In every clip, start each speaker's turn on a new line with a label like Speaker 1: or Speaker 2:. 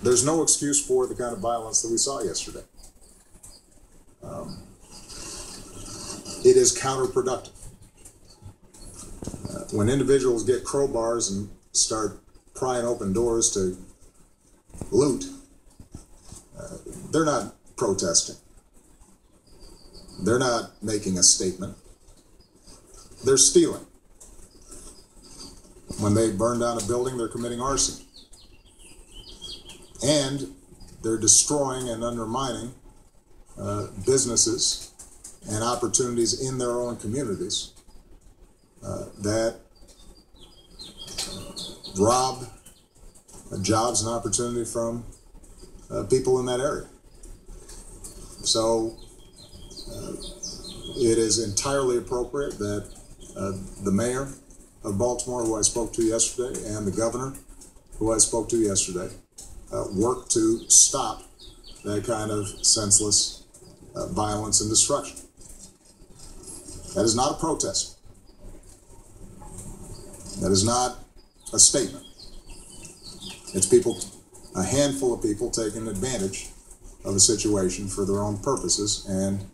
Speaker 1: There's no excuse for the kind of violence that we saw yesterday. It is counterproductive. When individuals get crowbars and start prying open doors to loot, they're not protesting. They're not making a statement. They're stealing. When they burn down a building, they're committing arson. And they're destroying and undermining businesses and opportunities in their own communities that rob jobs and opportunity from people in that area. So it is entirely appropriate that the mayor of Baltimore, who I spoke to yesterday, and the governor, who I spoke to yesterday, work to stop that kind of senseless violence and destruction. That is not a protest. That is not a statement. It's people, a handful of people taking advantage of a situation for their own purposes, and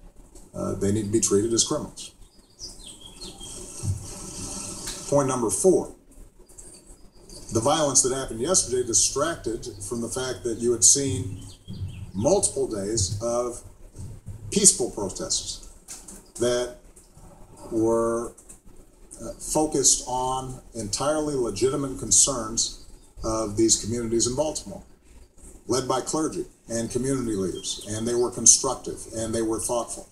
Speaker 1: they need to be treated as criminals. Point number 4. The violence that happened yesterday distracted from the fact that you had seen multiple days of peaceful protests that were focused on entirely legitimate concerns of these communities in Baltimore, led by clergy and community leaders, and they were constructive and they were thoughtful,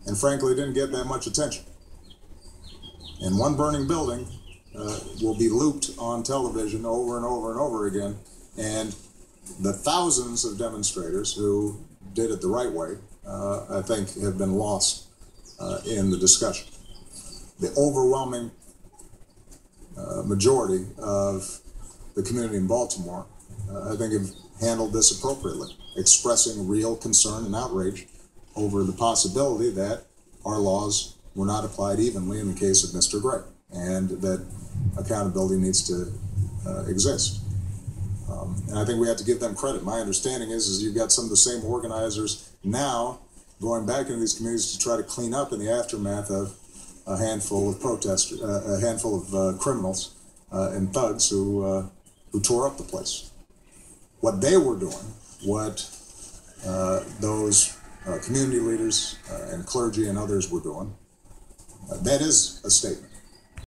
Speaker 1: and frankly didn't get that much attention. And one burning building will be looped on television over and over and over again, and the thousands of demonstrators who did it the right way, I think, have been lost in the discussion. The overwhelming majority of the community in Baltimore, I think, have handled this appropriately, expressing real concern and outrage over the possibility that our laws were not applied evenly in the case of Mr. Gray, and that accountability needs to exist. And I think we have to give them credit. My understanding is you've got some of the same organizers now going back into these communities to try to clean up in the aftermath of a handful of protesters, a handful of criminals and thugs who tore up the place. What they were doing, what those community leaders and clergy and others were doing, that is a statement.